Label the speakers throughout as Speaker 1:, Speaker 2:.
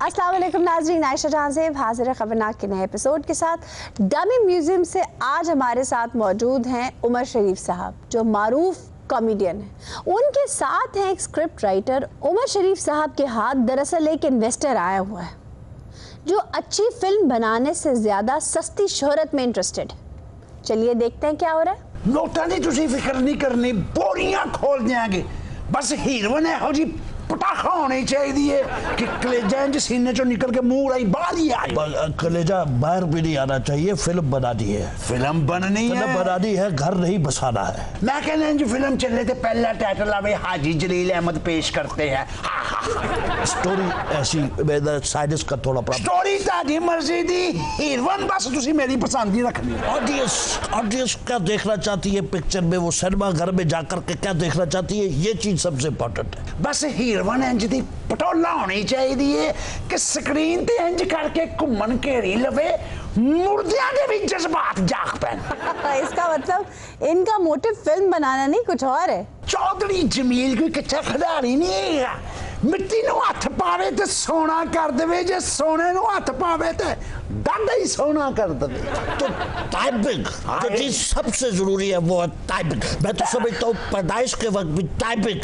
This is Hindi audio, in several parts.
Speaker 1: अस्सलाम वालेकुम नाज़रीन, आयशा जहां से हाजिर है खबरनाक के नए एपिसोड के साथ। डमी म्यूजियम से आज हमारे साथ मौजूद हैं उमर शरीफ साहब, जो मारूफ कॉमेडियन हैं। उनके साथ हैं एक स्क्रिप्ट राइटर। उमर शरीफ साहब के हाथ दरअसल एक इन्वेस्टर आया हुआ है जो अच्छी फिल्म बनाने से ज्यादा सस्ती शोहरत में इंटरेस्टेड है। चलिए देखते हैं क्या हो रहा है।
Speaker 2: नोटा की तुसी फिक्र नहीं करनी, बोरियां खोल देंगे। बस हीरोइन है जी पटाखा होनी चाहिए कि कलेजा इंज सीने चो निकल के मुंह राई बाहर ही आए।
Speaker 3: कलेजा बाहर भी नहीं आना चाहिए। फिल्म बनानी है,
Speaker 2: फिल्म बननी है,
Speaker 3: फिल्म बनानी है, घर नहीं बसाना है।
Speaker 2: मैं कहना इंज फिल्म चले तो पहला टाइटल आवे हाजी जलील अहमद पेश करते हैं।
Speaker 3: स्टोरी ऐसी साइंस का थोड़ा प्रॉब्लम।
Speaker 2: स्टोरी ताजी मर्जी दी, हीरोइन बस तुसी मेरी पसंद ही रखनी है।
Speaker 3: ऑडियंस क्या देखना चाहती है पिक्चर में, वो सिनेमा घर में जाकर के क्या देखना चाहती है, ये चीज सबसे इम्पोर्टेंट है।
Speaker 2: बस हीरोइन इंज दी पटोला होनी चाहिए कि स्क्रीन ते इंज करके घूमन घेरी लवे, मुर्दियां के भी जज्बात जाग पैन।
Speaker 1: इसका मतलब इनका मोटिव फिल्म बनाना नहीं कुछ और है।
Speaker 2: चौधरी जमील कोई कच्चा खिडारी नहीं है। मिट्टी नूं हथ पावे ते सोना कर देवे, जे सोने नूं हथ पावे ते डांडा ही सोना कर देवे।
Speaker 3: तो टाइपिंग जो चीज सबसे जरूरी है वो है टाइपिंग। मैं तो समझता हूँ पैदाइश के वक्त भी टाइपिंग,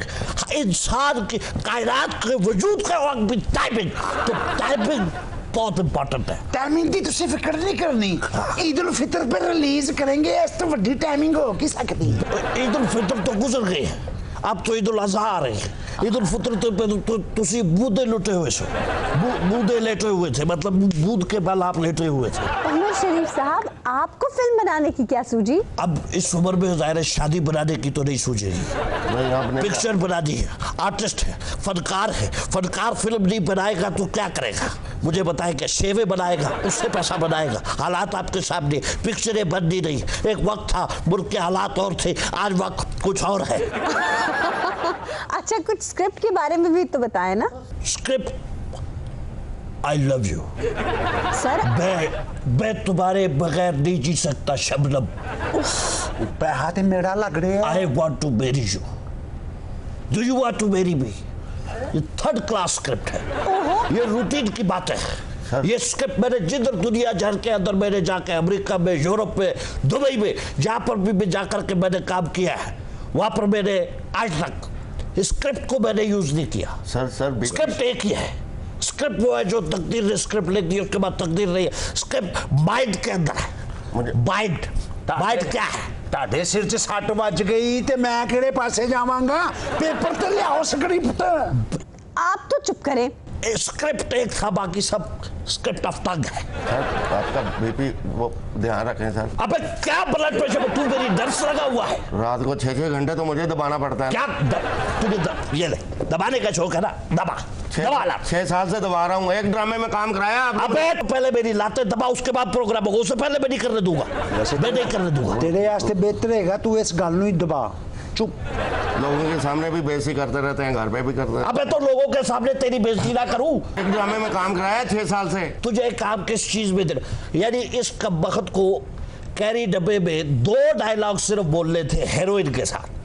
Speaker 3: इंसान की कायनात के वजूद के वक्त भी टाइपिंग। तो टाइपिंग बहुत इंपॉर्टेंट है।
Speaker 2: टाइमिंग की तुसी फिक्र नहीं करनी। ईद उल फितर पे रिलीज करेंगे, इस तो वड्डी टाइमिंग हो की सकती।
Speaker 3: ईद उल फितर तो गुजर गई है, अब तो ईद उल अज़हा आ रही है। ईद उल फितर तो तुसी बूदे लुटे हुए सो, बूदे लेटे हुए थे, मतलब बूद के बल आप लेटे हुए थे।
Speaker 1: उमर शरीफ साहब, आपको फिल्म बनाने की क्या सूझी?
Speaker 3: अब इस उम्र में ज़ाहिर है शादी बनाने की तो नहीं सूझेगी। पिक्चर बनानी है, आर्टिस्ट है, फनकार है। फनकार फिल्म नहीं बनाएगा तो क्या करेगा? मुझे बताएगा, शेवे बनाएगा, उससे पैसा बनाएगा। हालात आपके सामने, पिक्चरें बननी नहीं। एक वक्त था मुल्क के हालात और थे, आज वक्त कुछ और है।
Speaker 1: अच्छा, कुछ स्क्रिप्ट के बारे में भी तो बताएं ना।
Speaker 3: Script I love you
Speaker 1: sir,
Speaker 3: मैं तुम्हारे बगैर नहीं जी सकता शबनम।
Speaker 2: पैसा ते मेरा लग रहा है।
Speaker 3: I want to marry you, do you want to marry me? ये थर्ड क्लास स्क्रिप्ट है, ये रूटीन की बात है। ये स्क्रिप्ट मैंने जिधर दुनिया भर के अंदर, मैंने जाके अमेरिका में, यूरोप में, दुबई में, जहां पर भी मैं जाकर के मैंने काम किया है, वहां पर मैंने आज तक स्क्रिप्ट को मैंने यूज नहीं किया।
Speaker 4: सर
Speaker 3: स्क्रिप्ट एक ही है। स्क्रिप्ट वो है जो तकदीर ने स्क्रिप्ट लिख दी, उसके बाद तकदीर नहीं है। स्क्रिप्ट माइंड के अंदर है। माइंड क्या है?
Speaker 2: ताडे सिर च सट बज गई ते मैं केड़े पासे जावांगा? पेपर ते लियाओ स्क्रिप्ट।
Speaker 1: आप तो चुप करें।
Speaker 3: स्क्रिप्ट एक था, बाकी सब स्क्रिप्ट ऑफ टंग है।
Speaker 4: सर आपका बीपी वो ध्यान रखें सर।
Speaker 3: अबे क्या ब्लड प्रेशर? तू मेरी दर्द लगा हुआ है।
Speaker 4: रात को 6-6 घंटे तो मुझे दबाना पड़ता है।
Speaker 3: क्या तुझे ये ले, दबाने का शौक है ना? दबा
Speaker 4: 6 साल से दबा रहा हूँ। एक ड्रामे में काम कराया आपने।
Speaker 3: अबे तो पहले मेरी लाते दबा, उसके बाद प्रोग्राम होगा। उससे पहले मैं नहीं करने दूंगा, मैं नहीं करने दूंगा।
Speaker 2: तेरे वास्ते बेहतर है तू इस गल नूं ही दबा। चुप।
Speaker 4: लोगों के सामने भी बेइज्जती करते रहते हैं, घर पे भी करते हैं।
Speaker 3: अबे तो लोगों के सामने तेरी बेइज्जती ना करूं।
Speaker 4: एक ड्रामे में काम कराया 6 साल से।
Speaker 3: तुझे काम किस चीज में देना? यानी इस कमबख्त को कैरी डब्बे में 2 डायलॉग सिर्फ बोलने थे हेरोइन के साथ,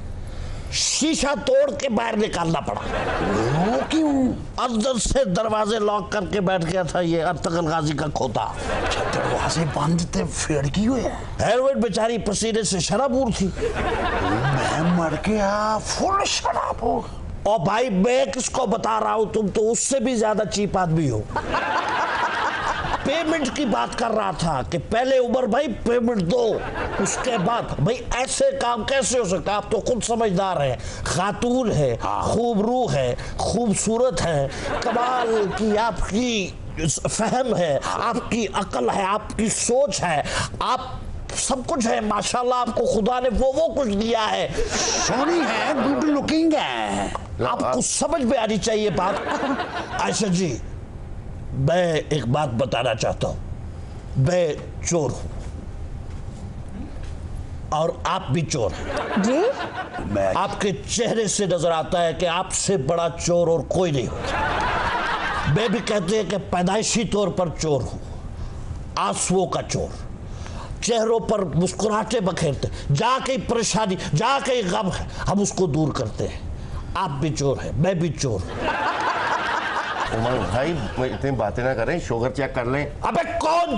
Speaker 3: शीशा तोड़ के बाहर निकालना पड़ा।
Speaker 2: वो क्यों?
Speaker 3: अंदर से दरवाजे लॉक करके बैठ गया था ये अर्तगल गाजी का खोता।
Speaker 2: दरवाजे बंद थे, फिर की हुआ?
Speaker 3: हेरोइन बेचारी पसीने से शराबूर थी।
Speaker 2: मैं मर गया, फुल शराब हो।
Speaker 3: और भाई मैं किसको बता रहा हूं, तुम तो उससे भी ज्यादा चीप आदमी हो। पेमेंट की बात कर रहा था कि पहले उमर भाई पेमेंट दो, उसके बाद भाई ऐसे काम कैसे हो सकता है? आप तो खुद समझदार हैं, खातून है, खूबरू है, खूबसूरत है, कमाल की आपकी फहम है, आपकी अकल है, आपकी सोच है, आप सब कुछ है माशाल्लाह। आपको खुदा ने वो कुछ दिया है,
Speaker 2: सोनी है, गुड लुकिंग है।
Speaker 3: आपको समझ में आनी चाहिए बात। आयशा जी, मैं एक बात बताना चाहता हूं, मैं चोर हूं और आप भी चोर हैं
Speaker 1: जी।
Speaker 3: आपके चेहरे से नजर आता है कि आपसे बड़ा चोर और कोई नहीं होता। मैं भी कहते हैं कि पैदाइशी तौर पर चोर हूं, आंसुओं का चोर, चेहरों पर मुस्कुराहटे बखेरते, जहां कहीं परेशानी, जहां कहीं गम है, हम उसको दूर करते हैं। आप भी चोर हैं, मैं भी चोर हूं।
Speaker 4: उमर भाई इतनी बातें ना करें, शुगर चेक कर लें।
Speaker 3: अबे कौन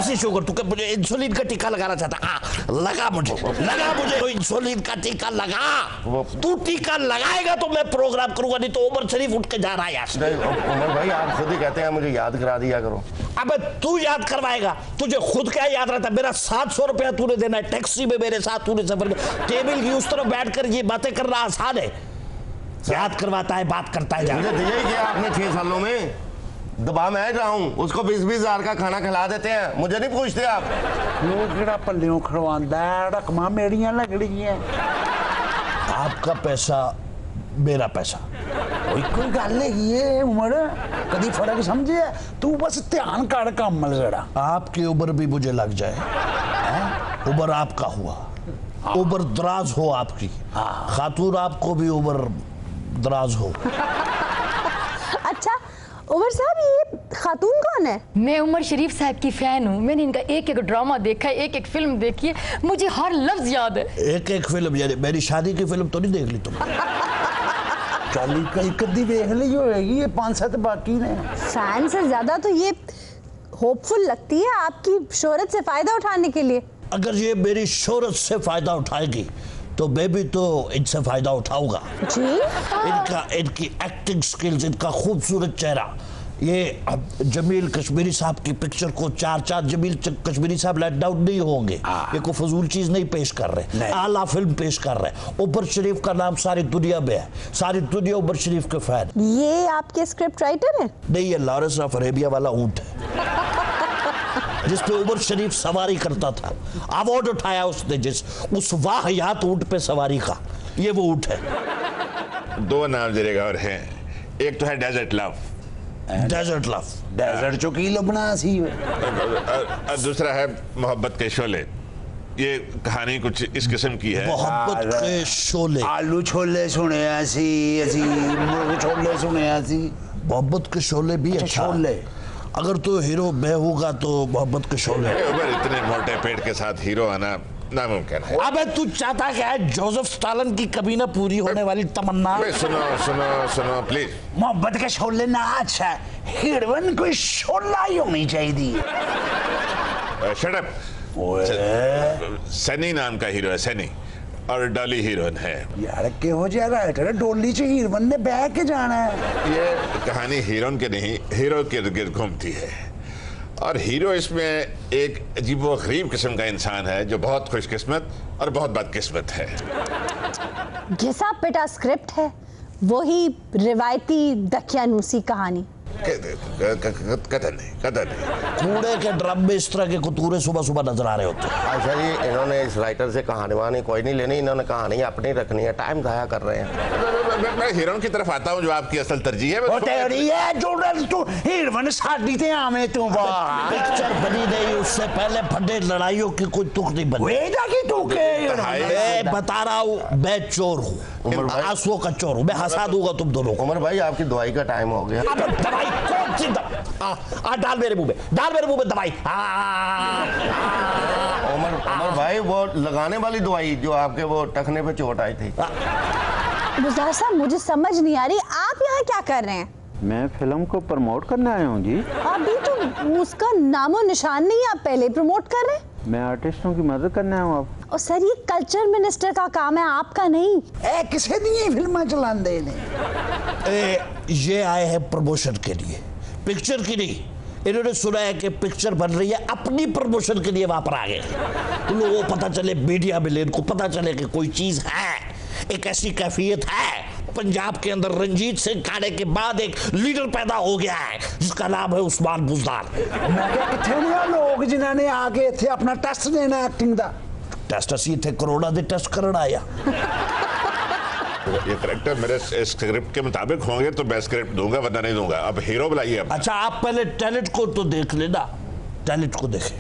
Speaker 3: सी शुगर? तू क्या मुझे इंसुलिन का टीका लगाना चाहता? लगा मुझे तो इंसुलिन का टीका लगा। तू टीका लगाएगा तो मैं प्रोग्राम करूंगा, नहीं तो उमर शरीफ उठ के जा रहा है यहाँ से।
Speaker 4: उमर भाई आप खुद ही कहते हैं मुझे याद करा दिया करो।
Speaker 3: अबे तू याद करवाएगा? तुझे खुद क्या याद रहता? मेरा 700 रुपया तूने देना है, टैक्सी में मेरे साथ तूने सफर में, टेबल की उस तरफ बैठकर ये बातें करना आसान है? याद करवाता है, बात करता है।
Speaker 4: मुझे दिया ही क्या आपने 6 सालों में? दबा मैं रहा हूँ, उसको 20-20 हजार का खाना खिला देते हैं, मुझे नहीं पूछते आप।
Speaker 2: लोग पल्लियों खड़वांदा रकमा मेरियां लगड़ी हैं।
Speaker 3: आपका पैसा मेरा पैसा,
Speaker 2: कोई गल है उमर, कभी फर्क समझे? तू बस ध्यान कर कम जरा।
Speaker 3: आपकी उम्र भी मुझे लग जाए, उम्र आपका हुआ, उम्र दराज हो आपकी, खातून आपको भी उम्र दराज हो।
Speaker 1: अच्छा उमर साहब, ये खातून कौन है?
Speaker 5: मैं उमर शरीफ साहब की फैन हूँ। मैंने इनका एक एक ड्रामा देखा है, एक एक फिल्म देखी है, मुझे हर लफ्ज याद है।
Speaker 3: एक एक फिल्म? यानी मेरी शादी की फिल्म तो नहीं देख ली तुम?
Speaker 2: चाली कई कदी देख ली होगी, ये 5-7 बाकी ने।
Speaker 1: फैन से ज्यादा तो ये होपफुल लगती है आपकी शोहरत से फायदा उठाने के लिए।
Speaker 3: अगर ये मेरी शोहरत से फायदा उठाएगी तो मैं भी तो इनसे फायदा उठाऊंगा।
Speaker 1: जी?
Speaker 3: इनकी एक्टिंग स्किल्स, इनका खूबसूरत चेहरा, ये जमील कश्मीरी साहब की पिक्चर को 4 जमील कश्मीरी साहब लेट डाउन नहीं होंगे। ये कोई फजूल चीज नहीं पेश कर रहे, आला फिल्म पेश कर रहे। उमर शरीफ का नाम सारी दुनिया में है, सारी दुनिया उमर शरीफ के फैन।
Speaker 1: ये आपके स्क्रिप्ट राइटर हैं?
Speaker 3: नहीं, ये लॉरेंस ऑफ अरेबिया वाला ऊंट है जिसपे उमर शरीफ सवारी करता था। अवार्ड उठाया उसने उस वाहियात ऊंट पे सवारी का। ये वो ऊंट है।
Speaker 6: 2 नाम जरेगा और हैं, एक तो है डेजर्ट लव,
Speaker 2: डेजर्ट चो की लबना सी,
Speaker 6: और दूसरा है मोहब्बत के शोले। ये कहानी कुछ इस किस्म की है।
Speaker 3: मोहब्बत के शोले,
Speaker 2: आलू छोले सुने सी मुर्ग छोले सुने सी।
Speaker 3: मोहब्बत के शोले भी अच्छा।
Speaker 2: शोले
Speaker 3: अगर तो हीरो मैं होगा तो मोहब्बत के शोले।
Speaker 6: उमर इतने मोटे पेट के साथ हीरो आना नामुमकिन है।
Speaker 3: अबे तू चाहता क्या है? जोसेफ स्टालिन की कभी ना पूरी होने वाली तमन्ना।
Speaker 6: सुनो प्लीज।
Speaker 2: मोहब्बत के शोले ना अच्छा, हीरोइन कोई शोला ही होनी चाहिए।
Speaker 6: Shut up. सनी नाम का हीरो है, सनी, और डॉली हीरोइन है।
Speaker 2: यार केहो जिहा राइटर डोली च हीरोइन ने बह के जाना है।
Speaker 6: ये कहानी हीरोइन के नहीं, हीरो के इर्द-गिर्द घूमती है, और हीरो इसमें एक अजीबो-गरीब किस्म का इंसान है जो बहुत खुशकिस्मत और बहुत बदकिस्मत है।
Speaker 1: घिसा पिटा स्क्रिप्ट है, वही रिवायती दकियानूसी कहानी।
Speaker 6: कतन नहीं।
Speaker 3: कूड़े के ड्रम में इस तरह के कुतूरे सुबह सुबह नजर आ रहे होते हैं।
Speaker 4: अच्छा जी, इन्होंने इस राइटर से कहानी वहानी कोई नहीं लेनी, इन्होंने कहानी अपनी रखनी है, टाइम जाया कर रहे हैं।
Speaker 6: मैं हीरोइन की तरफ आता हूँ जो आपकी असल तरजीह है।
Speaker 2: ओ तेरी है जोड़ल तू हीरोइन साडी ते आवे तू वाह।
Speaker 3: पिक्चर बनी नहीं, उससे पहले फटे लड़ाइयों की कोई तुक नहीं बनी।
Speaker 2: वेदा की तू के
Speaker 3: मैं बता रहा हूँ, मैं चोर हूँ, आंसुओं का चोर हूँ, मैं हंसा दूंगा तुम दोनों को।
Speaker 4: उमर भाई आपकी दवाई का टाइम हो गया।
Speaker 3: दवाई कौन सी? डाल मेरे मुंह में दवाई।
Speaker 4: उमर भाई वो लगाने वाली दवाई जो आपके वो टखने पे चोट आई थी।
Speaker 1: गुजार साहब, मुझे समझ नहीं आ रही, आप यहाँ क्या कर रहे हैं?
Speaker 7: मैं फिल्म को प्रमोट करने आया हूँ जी।
Speaker 1: अभी तो उसका नामो निशान नहीं, आप पहले प्रमोट कर रहे हैं।
Speaker 7: मैं आर्टिस्टों की मदद करने आया हूँ। आप
Speaker 1: और सर, ये कल्चर मिनिस्टर का काम है, आपका नहीं।
Speaker 2: ए किसे दी फिल्म चलांदे ने?
Speaker 3: ये आए हैं प्रमोशन के लिए, पिक्चर की नहीं। इन्होंने सुना है कि पिक्चर बन रही है, अपनी प्रमोशन के लिए वहां पर आ गए। तो लोगों को पता चले, मीडिया मिले, इनको पता चले कि कोई चीज है, एक ऐसी कैफियत है पंजाब के अंदर। रंजीत सिंह खाने के बाद एक लीडर पैदा हो गया है जिसका नाम है उस्मान बुज़दार।
Speaker 2: मैं क्या किथे ने लोग जिन्होंने आके इथे अपना टेस्ट देना एक्टिंग दा?
Speaker 3: टेस्ट असी थे कोरोना दे टेस्ट करन आया।
Speaker 6: ये करेक्टर मेरे स्क्रिप्ट के मुताबिक होंगे तो मैं स्क्रिप्ट दूंगा, वरना नहीं दूंगा। अब हीरो बुलाइए।
Speaker 3: अच्छा, आप पहले टैलेंट को तो देख लेना, टैलेंट को देखें।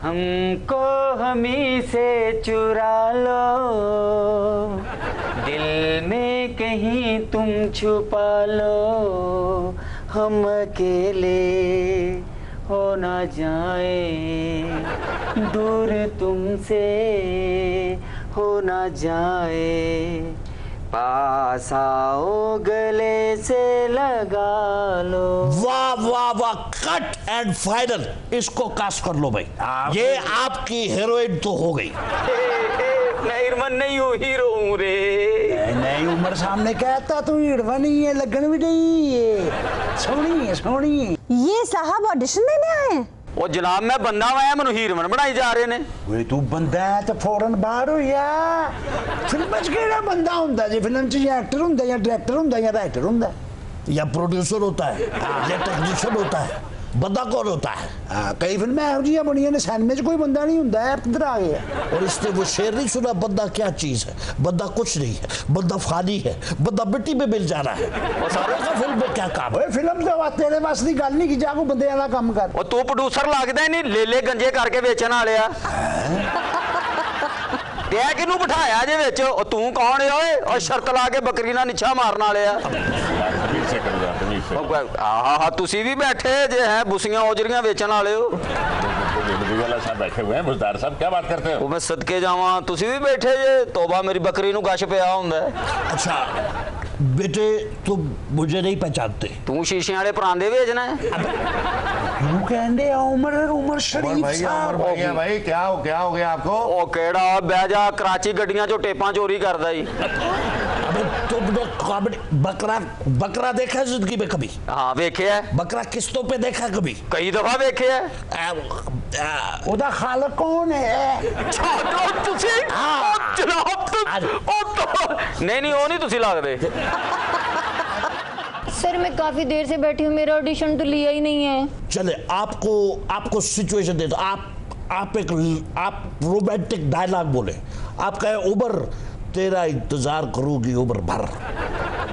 Speaker 8: हमको हमी से चुरा लो, दिल में कहीं तुम छुपा लो, हम अकेले हो ना जाए, दूर तुमसे हो ना जाए, पास आओ गले से लगा लो।
Speaker 3: वाह वाह वाह, कट एंड फाइनल, इसको कास्ट कर लो भाई। ये आपकी हीरोइन तो हो गई।
Speaker 8: नहीं नहीं हूँ, हीरो हूँ रे।
Speaker 2: नहीं उम्र सामने कहता तू हीरोइन ही है, लगन भी नहीं है, सोहनी है सोहनी है।
Speaker 1: ये साहब ऑडिशन देने आए हैं?
Speaker 8: ਉਹ ਜਨਾਬ ਮੈਂ ਬੰਦਾ ਆਇਆ ਮੈਨੂੰ ਹੀਰੋਇਨ ਬਣਾਈ ਜਾ ਰਹੇ ਨੇ।
Speaker 2: ਓਏ ਤੂੰ ਬੰਦਾ ਹੈ ਤੇ ਫੌਰਨ ਬਾਹਰ ਹੋ ਜਾ। ਫਿਲਮ 'ਚ ਕਿਹੜਾ ਬੰਦਾ ਹੁੰਦਾ ਜੀ? ਫਿਲਮ 'ਚ ਜਾਂ ਐਕਟਰ ਹੁੰਦਾ ਜਾਂ ਡਾਇਰੈਕਟਰ ਹੁੰਦਾ ਜਾਂ ਰਾਈਟਰ ਹੁੰਦਾ
Speaker 3: या प्रोड्यूसर होता है या टेक्नीशियन होता है, बंदा कौन होता है?
Speaker 2: कई फिल्में ਇਹੋ ਜਿਹੀਆਂ ਬਣੀਆਂ ਨੇ ਸਿਨੇਮੇ 'ਚ ਕੋਈ ਬੰਦਾ नहीं ਹੁੰਦਾ है, किधर आ गया?
Speaker 3: और इसने वो शेर नहीं सुना, बंदा क्या चीज है? बंदा कुछ नहीं है, बंदा फानी है, बंदा मिट्टी में मिल जाना है। और सारे का फिल्म में क्या काम है?
Speaker 2: ਓਏ ਫਿਲਮ ਦੇ ਵਾ ਤੇਰੇ ਵਾਸ ਦੀ ਗੱਲ ਨਹੀਂ ਕਿ ਜਾ ਕੋ ਬੰਦੇ ਵਾਲਾ ਕੰਮ ਕਰ।
Speaker 8: ਉਹ ਤੂੰ ਪ੍ਰੋਡਿਊਸਰ ਲੱਗਦਾ ਹੀ ਨਹੀਂ, ਲੇਲੇ ਗੰਜੇ ਕਰਕੇ ਵੇਚਣ ਵਾਲਿਆ। ਤੇ ਇਹ ਕਿਹਨੂੰ ਬਿਠਾਇਆ ਜੇ ਵਿੱਚ? ਉਹ ਤੂੰ ਕੌਣ ਏ ਓਏ? ਉਹ ਸ਼ਰਤ ਲਾ ਕੇ ਬੱਕਰੀ ਨਾਲ ਨਿੱਛਾ ਮਾਰਨ ਵਾਲਿਆ। ਆਹਾ ਤੁਸੀਂ ਵੀ ਬੈਠੇ ਜੇ ਹੈ ਬੁਸੀਆਂ ਔਜਰੀਆਂ ਵੇਚਣ ਵਾਲੇ ਹੋ।
Speaker 6: साहब बैठे हुए हैं, मुजदार साहब क्या बात करते हो?
Speaker 8: ਉਹ ਮੈਂ ਸਦਕੇ ਜਾਵਾਂ, ਤੁਸੀਂ ਵੀ ਬੈਠੇ ਜੇ। ਤੋਬਾ ਮੇਰੀ ਬੱਕਰੀ ਨੂੰ ਗਸ਼ ਪਿਆ ਹੁੰਦਾ।
Speaker 3: अच्छा बेटे, तुम मुझे नहीं पहचानते।
Speaker 8: ਤੂੰ ਸ਼ੀਸ਼ਿਆਂ ਵਾਲੇ ਪਰਾਂਦੇ ਵੇਚਣਾ ਹੈ?
Speaker 2: क्यों कहते हैं उमर शरीफ
Speaker 4: भाई
Speaker 2: साहब?
Speaker 4: भाई क्या हो गया आपको?
Speaker 8: ਉਹ ਕਿਹੜਾ ਬਹਿ ਜਾ, ਕਰਾਚੀ ਗੱਡੀਆਂ ਚੋਂ ਟੇਪਾਂ ਚੋਰੀ ਕਰਦਾ ਈ।
Speaker 3: अबे तुमने कॉमेडी बकरा देखा है जिंदगी में कभी?
Speaker 8: ਹਾਂ ਵੇਖਿਆ,
Speaker 3: बकरा किस्तों पे देखा कभी?
Speaker 8: ਕਈ ਦਫਾ ਵੇਖਿਆ।
Speaker 2: ਉਹਦਾ ਖਾਲਕ ਕੌਣ ਹੈ?
Speaker 8: ਛਾੜੋ ਤੁਸੀਂ। ਉਹ ਜਨਾਬ ਨਹੀਂ ਉਹ ਨਹੀਂ ਤੁਸੀਂ ਲੱਗਦੇ।
Speaker 5: सर मैं काफी देर से बैठी हूँ, मेरा ऑडिशन तो लिया ही नहीं है।
Speaker 3: चले आपको सिचुएशन दे दो। आप रोमांटिक डायलॉग बोले। आप कहे उमर तेरा इंतजार करूंगी उम्र भर,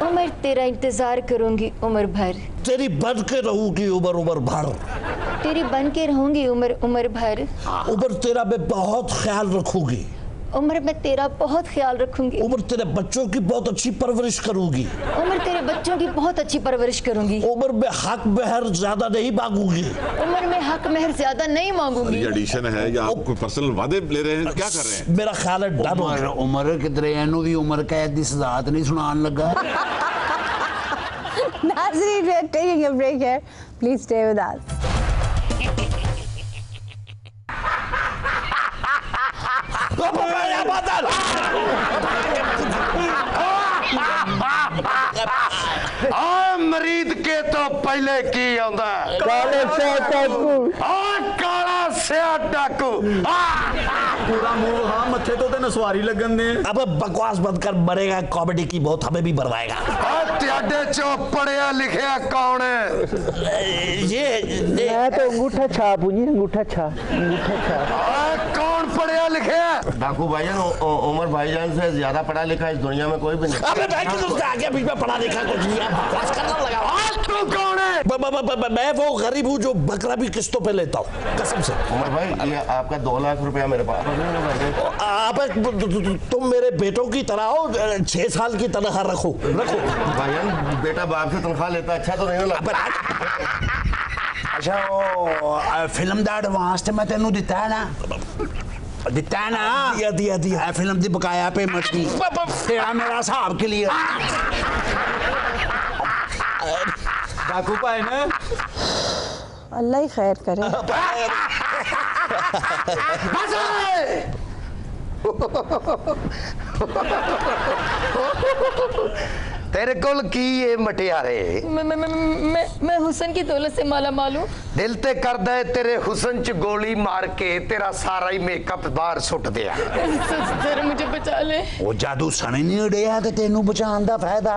Speaker 5: उम्र तेरा इंतजार करूंगी उम्र भर,
Speaker 3: तेरी बन के रहूंगी उम्र भर,
Speaker 5: तेरी बन के रहूंगी उम्र भर,
Speaker 3: उम्र तेरा मैं बहुत ख्याल रखूंगी,
Speaker 5: उम्र में तेरा बहुत ख्याल रखूंगी,
Speaker 3: उम्र तेरे बच्चों की बहुत अच्छी परवरिश करूंगी,
Speaker 5: उम्र तेरे बच्चों की बहुत अच्छी परवरिश करूंगी,
Speaker 3: उम्र में हक मेहर ज्यादा नहीं मांगूंगी,
Speaker 5: उम्र में हक मेहर ज्यादा नहीं मांगूंगी।
Speaker 6: ये ऑडिशन है या आप कोई पर्सनल वादे ले रहे हैं, क्या कर रहे हैं?
Speaker 3: मेरा ख्याल है डन हो गया।
Speaker 2: उमर किधरे ਇਹਨੂੰ ਦੀ ਉਮਰ ਕੈਦ ਦੀ ਸਜ਼ਾ ਤੇ ਨਹੀਂ ਸੁਣਾਉਣ ਲੱਗਾ।
Speaker 1: नाज़रीन, we are taking a break here. Please stay with us.
Speaker 4: मरीद के तो पहले की आंदा
Speaker 3: काले स्याह डाकू,
Speaker 4: काला स्याह डाकू
Speaker 8: पूरा मुंह हाँ मत्थे तो नसवारी लगन दे।
Speaker 3: अब बकवास बंद कर, मरेगा कॉमेडी की बहुत हमें भी बरवाएगा।
Speaker 4: त्याडे चो पढ़िया लिखिया कौन है?
Speaker 3: ये
Speaker 7: मैं तो अंगूठा छाप हूँ जी, अंगूठा छाप।
Speaker 4: कौन पढ़िया लिखिया? डाकू भाईजान, उमर भाईजान से ज्यादा पढ़ा लिखा इस दुनिया में कोई भी नहीं।
Speaker 3: अबे भाई तू उसके आगे बीच में पढ़ा लिखा कुछ नहीं है, बकवास करना लगा।
Speaker 4: तू कौन है?
Speaker 3: मैं वो गरीब हूँ जो बकरा भी किस्तों पे लेता हूँ, कसम से।
Speaker 4: उमर भाई ये आपका 2 लाख रुपया मेरे पास।
Speaker 3: आप तुम मेरे बेटों की तरह हो, 6 साल की तनख्वाह रखो।
Speaker 4: भाईजान बेटा बाप से तनख्वाह लेता अच्छा तो नहीं लगता।
Speaker 2: ਅੱਛਾ ਉਹ ਫਿਲਮ ਦਾ ਐਡਵਾਂਸ ਤੇ ਮੈਂ ਤੈਨੂੰ ਦਿੱਤਾ ਹੈ ਨਾ, ਦਿੱਤਾ ਹੈ ਨਾ?
Speaker 3: दिया।
Speaker 2: ਫਿਲਮ ਦੀ ਬਕਾਇਆ ਪੇਮੈਂਟ ਦੀ ਤੇਰਾ ਮੇਰਾ ਹਿਸਾਬ ਕਲੀਅਰ।
Speaker 8: डाकू भाई ने
Speaker 1: अल्लाह ही खैर करे।
Speaker 4: तेरे कोल की ये मटियारे?
Speaker 5: मैं हुसन की दौलत से माला माल हूँ।
Speaker 4: दिल ते करदा है तेरे हुसन च गोली मार के तेरा सारा ही मेकअप बाहर सुट दिया।
Speaker 5: सर मुझे बचा ले।
Speaker 2: ਉਹ ਜਾਦੂ ਸਣੇ ਨਹੀਂ ਉੜਿਆ ਤੇ ਤੈਨੂੰ ਬਚਾਉਣ ਦਾ ਫਾਇਦਾ।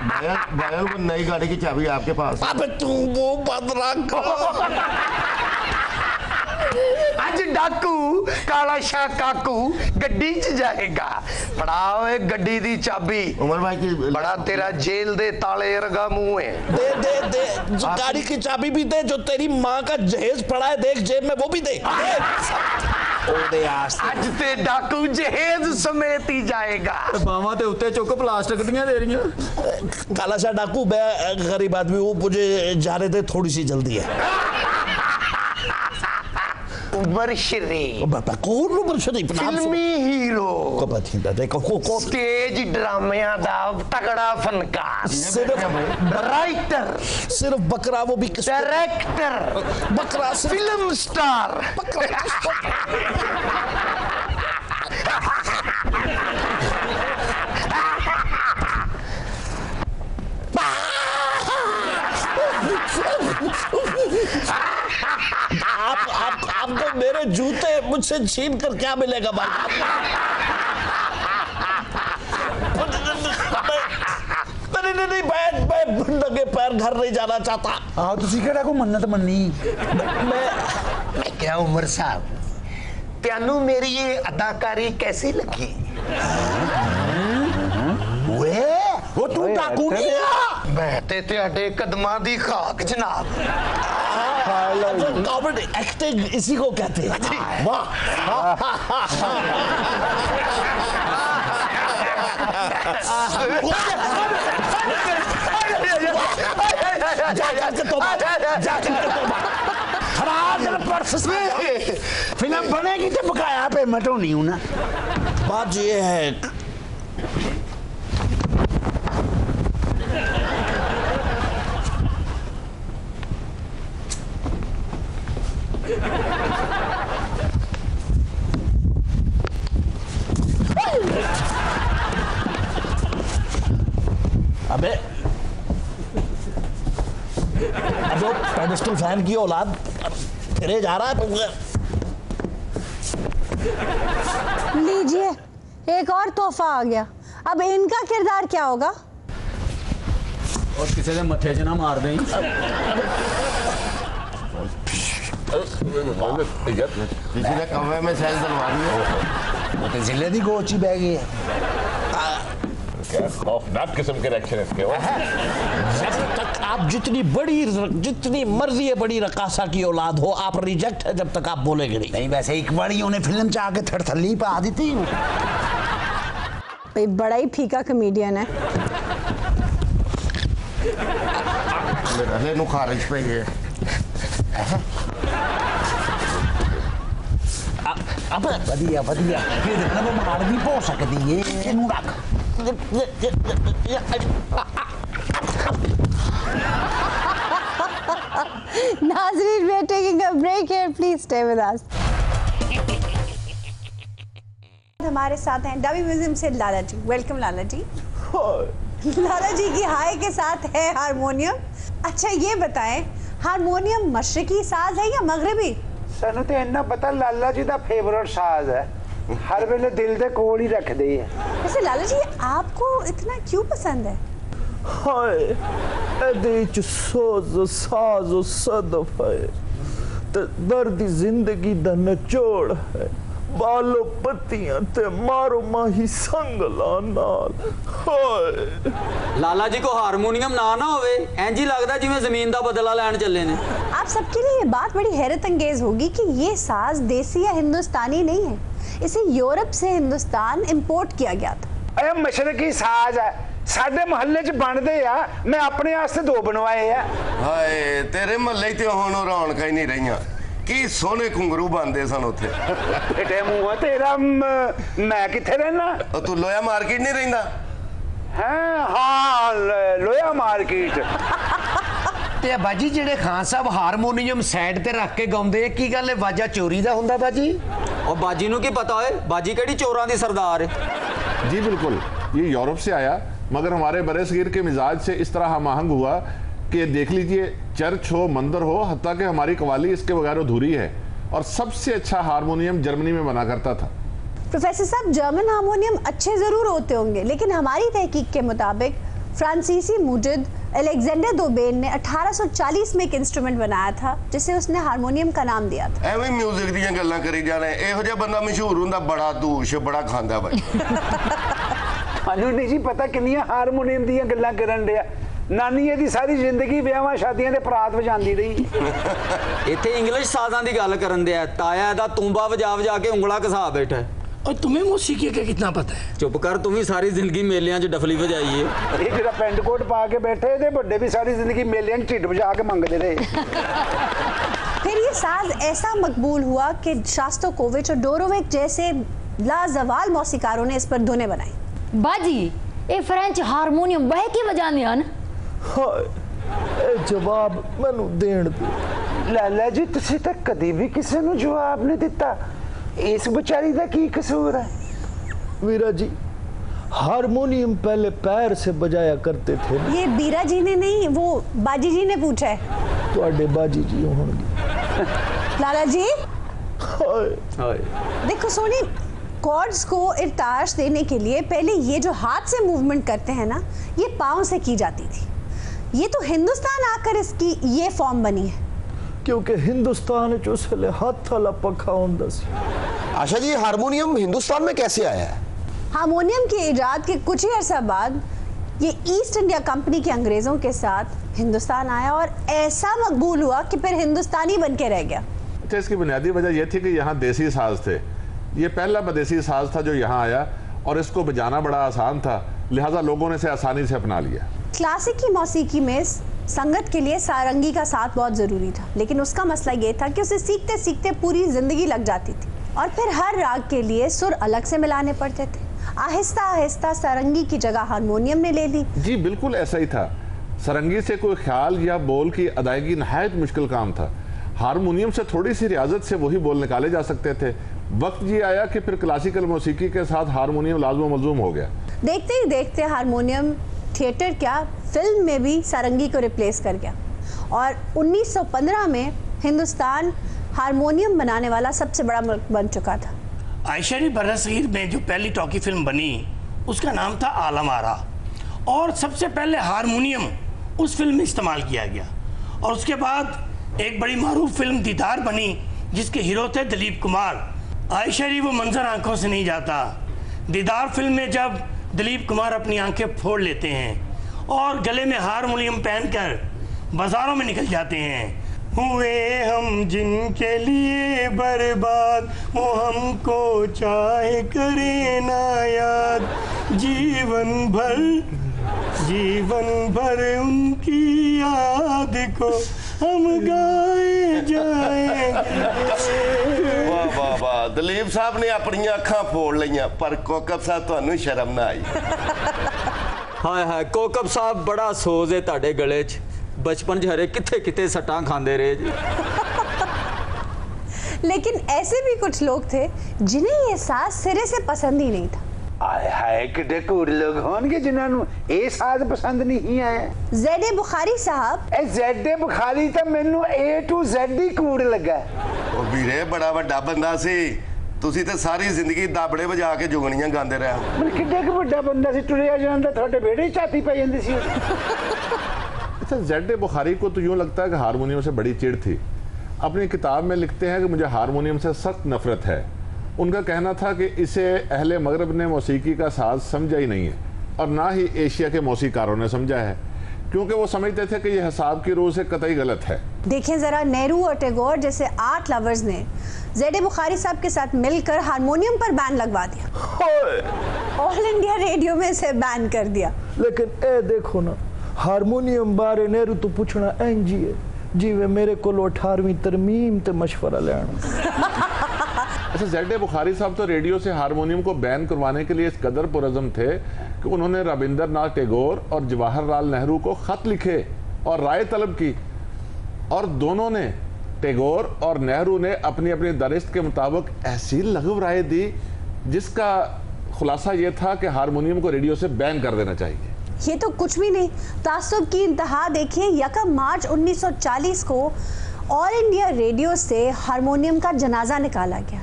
Speaker 4: भाईजान को नई गाड़ी की चाबी आपके पास?
Speaker 3: अबे तू वो बदला
Speaker 4: आज डाकू काला शाह काकू गड्डी च जाएगा। फड़ाओ एक गड्डी दी चाबी। उमर भाई की बड़ा तेरा जेल दे ताले रगा मुंह है।
Speaker 3: दे जो गाड़ी की चाबी भी दे, जो तेरी माँ का जहेज पड़ा है देख जेब में वो भी दे।
Speaker 4: आज ते डाकू जहेज समेत ही जाएगा।
Speaker 8: बावा ते उत्ते चुक प्लास्टिक दियां दे रही।
Speaker 3: काला शाह डाकू, मैं गरीब आदमी हूँ, मुझे जाने दे, थोड़ी सी जल्दी है।
Speaker 4: उमर शरीफ।
Speaker 3: कौन उमर शरीफ?
Speaker 4: फिल्मी हीरो,
Speaker 3: देखो
Speaker 4: स्टेज ड्रामिया दा तगड़ा फनकार,
Speaker 3: सिर्फ
Speaker 4: राइटर,
Speaker 3: सिर्फ बकरा, वो भी
Speaker 4: डायरेक्टर,
Speaker 3: बकरा,
Speaker 4: फिल्म स्टार।
Speaker 3: आपको मेरे जूते मुझसे छीन कर क्या मिलेगा भाई? नहीं, मैं नंगे पैर घर नहीं जाना चाहता।
Speaker 2: हाँ, तुसी केड़ा को मन्नत मन्नी?
Speaker 4: मैं क्या उमर साहब, त्यानू मेरी ये अदाकारी कैसी लगी?
Speaker 2: वो तू डाकू नहीं है?
Speaker 4: बहते त्याडे कदमां दी खाक जनाब।
Speaker 3: कॉमेडी एक्टिंग इसी को कहते हैं। वाह,
Speaker 2: फिल्म बनेगी तो बकाया पेमेंट होनी हूं ना।
Speaker 3: बात ये है, अबे वो पेडिस्टल फैन की औलाद फिरे जा रहा है।
Speaker 1: लीजिए, एक और तोहफा आ गया। अब इनका किरदार क्या होगा?
Speaker 7: और किसी ने मथे च ना मार दें।
Speaker 4: किसी ने कमरे में सैल दलवा दी,
Speaker 2: वो तो जिले दी गोची बह गई है।
Speaker 6: क्या खौफनाक किस्म के रिएक्शन इसके।
Speaker 3: जब तक आप जितनी मर्जी है बड़ी रकासा की औलाद हो, आप रिजेक्ट है जब तक आप बोलेंगे नहीं।
Speaker 2: नहीं, वैसे एक बार ही उन्हें फिल्म च आके थड़थल्ली पा दी थी।
Speaker 1: भाई बड़ा ही फीका कॉमेडियन है।
Speaker 4: मेरे नु खारिज पे गए।
Speaker 2: अब बढ़िया फिर ना वो मार भी पो सकती है। इनू रख।
Speaker 1: नाज़रीन, we are taking a break here. Please stay with us. हमारे साथ हैं डमी म्यूजियम से लाला जी। वेलकम लाला जी। लाला जी की हाय के साथ है हारमोनियम। अच्छा ये बताएं, हारमोनियम मशरकी साज है या मगरबी?
Speaker 7: सानू तो इन्ना पता लाला जी दा फेवरेट साज है, हर वेले दिल दे कोल ही रख दे है।
Speaker 1: वैसे लाला जी आपको इतना क्यों पसंद है?
Speaker 3: हाय एदे च सोज साज सदफ है ते दर्द जिंदगी दा निचोड़ है, बालो पत्तियां ते मारो माही संगला नाल। हाय
Speaker 8: लाला जी को हारमोनियम ना होवे, इंज ही लगदा जिवें जमीन दा बदला लैण चले ने।
Speaker 1: आप सबके लिए ये बात बड़ी हैरत अंगेज होगी कि ये साज देसी या हिंदुस्तानी नहीं है, इसे यूरोप से हिंदुस्तान इंपोर्ट किया गया था।
Speaker 7: ए मशरकी साज है, साडे मोहल्ले च बनदे आ, मैं अपने वास्ते दो बनवाए आ।
Speaker 4: हाय तेरे महल्ले ते हुण रौनकां ही नहीं रहियां, की सोने घुंगरू बनदे सन उत्थे।
Speaker 7: बेटे मुंह तेरा मैं किथे रहना?
Speaker 4: तू लोया मार्केट नहीं रहिंदा?
Speaker 7: हाँ लोया मार्केट।
Speaker 9: ते बाजी जेडे खान साहब हारमोनीयम साइड ते रख के गाउंदे की गल है, वाजा चोरी दा हुंदा बाजी?
Speaker 8: और बाजी नू की पता है, बाजी केड़ी चोरां दी सरदार है।
Speaker 6: जी बिल्कुल, ये यूरोप से आया, मगर हमारे बरसगीर के मिजाज से इस तरह हमआहंग हुआ कि देख लीजिए, चर्च हो, मंदिर हो, हत्ता कि हमारी कवाली इसके बगैर अधूरी है। और सबसे अच्छा हारमोनियम जर्मनी में बना करता था।
Speaker 1: प्रोफेसर साहब, जर्मन हारमोनियम अच्छे जरूर होते होंगे, लेकिन हमारी तहकीक के मुताबिक फ्रांसीसी मुजिद अलेक्जेंडर दोबेन ने 1840 में एक इंस्ट्रूमेंट बनाया था जिसे उसने हारमोनियम का नाम दिया था।
Speaker 4: एवं म्यूजिक दी गल्लां करी जा रहे, एहो जिहा बंदा मशहूर हुंदा, बड़ा दूश बड़ा खांदा भाई।
Speaker 7: सानू नहीं जी पता किन्नियां हारमोनियम दी गल्लां करन दिया। नानी ਇਹਦੀ ਸਾਰੀ ਜ਼ਿੰਦਗੀ ਵਿਆਹਾਂ ਸ਼ਾਦੀਆਂ ਦੇ ਪਰਾਤ ਵਜਾਉਂਦੀ ਰਹੀ।
Speaker 8: ਇੱਥੇ ਇੰਗਲਿਸ਼ ਸਾਜ਼ਾਂ ਦੀ ਗੱਲ ਕਰਨ ਦਿਆ, ਤਾਇਆ ਇਹਦਾ ਤੂੰਬਾ ਵਜਾ ਕੇ ਉਂਗਲਾ ਘਸਾ ਬੈਠਾ।
Speaker 9: और तुम्हें मौसीकी का कितना पता है?
Speaker 8: ਚੁੱਪ ਕਰ, ਤੂੰ ਵੀ ਸਾਰੀ ਜ਼ਿੰਦਗੀ ਮੇਲਿਆਂ 'ਚ ਡਫਲੀ ਵਜਾਈ ਏ।
Speaker 7: ਇਹ ਜਿਹੜਾ ਪੈਂਟ ਕੋਟ ਪਾ ਕੇ ਬੈਠੇ ਇਹਦੇ ਵੱਡੇ ਵੀ ਸਾਰੀ ਜ਼ਿੰਦਗੀ ਮੇਲਿਆਂ 'ਚ ਢਿੱਡ ਵਜਾ ਕੇ ਮੰਗਦੇ ਰਹੇ।
Speaker 1: फिर ये साज ऐसा मकबूल हुआ कि शास्टोकोविच और डोरोविक जैसे लाजवाल मौसीकारों ने इस पर धुनें बनाई।
Speaker 5: बाजी ये फ्रेंच हारमोनियम वह की बजाने हैं
Speaker 3: हाय जवाब मैनू देण दे।
Speaker 7: लाला जी तुसी तो कदी भी किसी ਨੂੰ जवाब नहीं दिता, इस बेचारी ਦਾ की कसूर है?
Speaker 3: वीरा जी हारमोनियम पहले पैर से बजाया करते थे।
Speaker 1: ये बीरा जी ने नहीं, वो बाजी जी ने पूछा है।
Speaker 3: तो बाजी जी होंगे।
Speaker 1: लाला जी
Speaker 3: हाय
Speaker 1: देखो सोनी, कॉर्ड्स को इर्ताश देने के लिए पहले ये जो हाथ से मूवमेंट करते हैं ना, ये पाँव से की जाती थी। ये तो हिंदुस्तान आकर इसकी ये फॉर्म बनी है,
Speaker 3: क्योंकि हिंदुस्तान जो उसले हाथ वाला पखा होंदा सी।
Speaker 10: आशा जी हारमोनियम हिंदुस्तान में कैसे आया है?
Speaker 1: हारमोनियम के इजाद के कुछ ही अर्सा बाद ये ईस्ट इंडिया कंपनी के अंग्रेजों के साथ हिंदुस्तान आया और ऐसा मकबूल हुआ कि फिर हिंदुस्तानी बन के रह गया।
Speaker 6: अच्छा, इसकी बुनियादी वजह यह थी कि यहाँ देसी साज थे। ये पहला बदेसी साज था जो यहाँ आया और इसको बजाना बड़ा आसान था, लिहाजा लोगों ने इसे आसानी से अपना लिया।
Speaker 1: क्लासिकी मौसीकी में संगत के लिए सारंगी का साथ बहुत ज़रूरी था, लेकिन उसका मसला ये था कि उसे सीखते सीखते पूरी ज़िंदगी लग जाती थी और फिर हर राग के लिए सुर अलग से मिलाने पड़ते थे। आहिस्ता आहिस्ता सारंगी की जगह हारमोनियम ने ले ली।
Speaker 6: जी बिल्कुल ऐसा ही था। सारंगी से कोई ख्याल या बोल की अदायगी नहायत मुश्किल काम था। हारमोनियम से थोड़ी सी रियाजत से वही बोल निकाले जा सकते थे। वक्त ये आया कि फिर क्लासिकल मौसीकी के साथ हारमोनियम लाज़िम मलज़ूम हो गया।
Speaker 1: देखते ही देखते हारमोनियम थिएटर क्या फिल्म में भी सारंगी को रिप्लेस कर गया और 1915 में हिंदुस्तान हारमोनियम बनाने वाला सबसे बड़ा मुल्क बन चुका था।
Speaker 11: आयशरी बरसगीर में जो पहली टॉकी फिल्म बनी उसका नाम था आलम आरा और सबसे पहले हारमोनियम उस फिल्म में इस्तेमाल किया गया और उसके बाद एक बड़ी मारूफ फिल्म दीदार बनी जिसके हीरो थे दिलीप कुमार। आयशरी वो मंजर आंखों से नहीं जाता। दीदार फिल्म में जब दिलीप कुमार अपनी आंखें फोड़ लेते हैं और गले में हारमोनियम पहनकर बाजारों में निकल जाते हैं, हुए हम जिनके लिए बर्बाद वो हमको चाहे करे ना याद, जीवन भर उनकी याद को हम गाए जाएंगे।
Speaker 10: वाह वाह वाह, दलीप साहब ने अपनी अखां फोड़ लिया पर कोकब साहब ਤੁਹਾਨੂੰ शर्म ना आई।
Speaker 8: हाय हाय कोकब साहब बड़ा सोज है ਤੁਹਾਡੇ गले च, बचपन च हरे किथे किथे सट्टां खांदे रहे जी।
Speaker 1: लेकिन ऐसे भी कुछ लोग थे जिन्हें ये साज सिरे से पसंद ही नहीं था।
Speaker 7: आए हाय किड्डे कूड़ लोग होंगे जिन्होंने ये साज पसंद नहीं आया।
Speaker 1: ज़ेड बुखारी साहब,
Speaker 7: ए ज़ेड बुखारी तो मैनू A to Z ही कूड़ लगा।
Speaker 10: ओ वीरे बड़ा वड्डा बंदा सी, ਤੁਸੀਂ ਤੇ ਸਾਰੀ ਜ਼ਿੰਦਗੀ ਦਾਬੜੇ ਵਜਾ ਕੇ ਜੁਗਣੀਆਂ ਗਾਉਂਦੇ ਰਹੇ।
Speaker 7: ਮੈਂ ਕਿੱਡੇ ਕੁ ਵੱਡਾ ਬੰਦਾ ਸੀ, ਟੁਰਿਆ ਜਾਂਦਾ ਤੁਹਾਡੇ ਬੇੜੇ ਝਾਤੀ ਪੈ ਜਾਂਦੀ ਸੀ।
Speaker 6: अच्छा, ज़ेड बुखारी को तो यूँ लगता है कि हारमोनियम से बड़ी चिढ़ थी। अपनी किताब में लिखते हैं कि मुझे हारमोनियम से सख्त नफरत है। उनका कहना था कि इसे अहले मगरब ने मौसीकी का साज समझा ही नहीं है और ना ही एशिया के मौसीकारों ने समझा है, क्योंकि वो समझते थे कि यह हिसाब की रूह से कतई गलत है।
Speaker 1: देखें जरा, नेहरू और टैगोर जैसे आर्ट लवर्स ने ज़ेड बुखारी साहब के साथ मिलकर हारमोनियम पर बैन लगवा दिया। ऑल इंडिया रेडियो में इसे बैन कर दिया।
Speaker 3: लेकिन ए देखो ना, हारमोनियम बारे नेहरू तो पूछना इंज ही है जिवें मेरे को 18वीं तरमीम ते मशवरा लेना।
Speaker 6: अच्छा, ज़ेड बुखारी साहब तो रेडियो से हारमोनियम को बैन करवाने के लिए इस कदर पुरज़म थे कि उन्होंने रविंद्रनाथ टैगोर और जवाहरलाल नेहरू को ख़त लिखे और राय तलब की और दोनों ने, टैगोर और नेहरू ने अपनी अपनी दरिस्त के मुताबिक ऐसी लघु राय दी जिसका खुलासा ये था कि हारमोनियम को रेडियो से बैन कर देना चाहिए।
Speaker 1: ये तो कुछ भी नहीं, तासुब की इंतहा देखिए। 1 मार्च 1940 को ऑल इंडिया रेडियो से हारमोनियम का जनाजा निकाला गया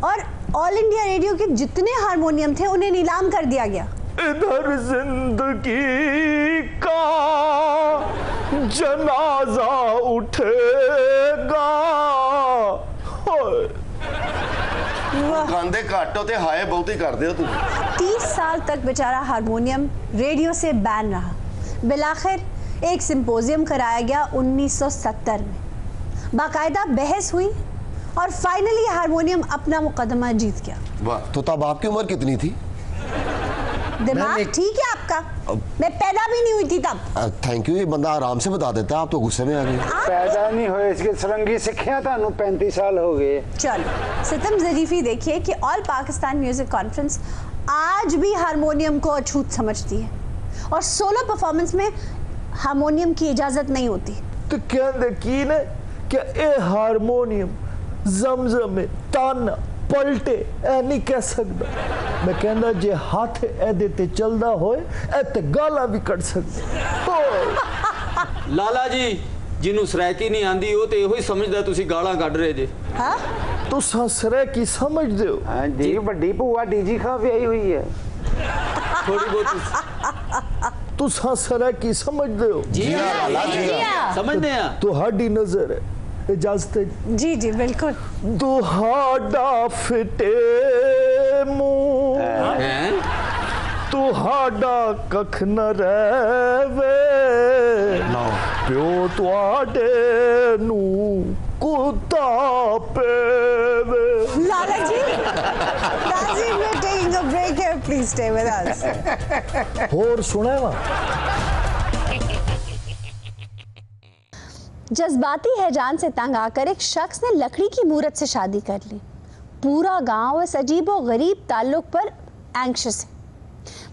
Speaker 1: और ऑल इंडिया रेडियो के जितने हारमोनियम थे उन्हें नीलाम कर दिया गया।
Speaker 3: इधर जिंदगी का जनाजा उठेगा।
Speaker 10: गांदे घाटो ते हाय बहुत ही कर दे हो तुम।
Speaker 1: 30 साल तक बेचारा हारमोनियम रेडियो से बैन रहा। बिलाखिर एक सिंपोजियम कराया गया 1970 में, बाकायदा बहस हुई और फाइनली हारमोनियम अपना मुकदमा जीत गया।
Speaker 10: वाह, तो तब आपकी उम्र कितनी थी?
Speaker 1: दिमाग ठीक है आपका? मैं पैदा भी नहीं हुई थी तब।
Speaker 12: थैंक यू, ये बंदा आराम से बता देता है, आप तो गुस्से में आ गए।
Speaker 7: पैदा नहीं हुए इसके सरंगी सिक्खिया थानू 35 साल हो गए।
Speaker 1: चलो सितम ज़रीफी देखिए कि ऑल पाकिस्तान म्यूजिक कॉन्फ्रेंस आज भी हारमोनियम को अछूत समझती है और सोलो परफॉर्मेंस में हारमोनियम की इजाजत नहीं होती।
Speaker 13: तो कहते की ने क्या ए हारमोनियम जमजम ताना पलटे ऐ नहीं कह सकता। मैं कहना जे हाथ एदे ते चलदा होए ए ते गाला भी कट सकदा।
Speaker 8: लाला जी जिन्हों सरैकी नहीं आंदी हो ते ही समझदा तुसी गाला कढ रहे जे।
Speaker 1: हाँ
Speaker 13: तुसा सरैकी समझदे हो?
Speaker 7: हाँ जी, बड़ी भूआ डीजी खा आई हुई है।
Speaker 8: थोड़ी बहुत
Speaker 13: तुसा सरैकी समझदे हो?
Speaker 8: जी लाला जी समझदे हैं।
Speaker 13: तुहाडी नजर है इजाजत?
Speaker 1: जी जी बिल्कुल।
Speaker 13: तुहाडा फिटे मुंह तुहाडा कख न रहवे प्यो तुहाडे नू कुत्ता पेवे।
Speaker 1: लाला जी we're taking a break here, please stay with us.
Speaker 13: और सुने वा
Speaker 1: जज्बाती हैजान से तंग आकर एक शख्स ने लकड़ी की मूरत से शादी कर ली। पूरा गांव इस अजीब और गरीब ताल्लुक पर एंग्शियस है।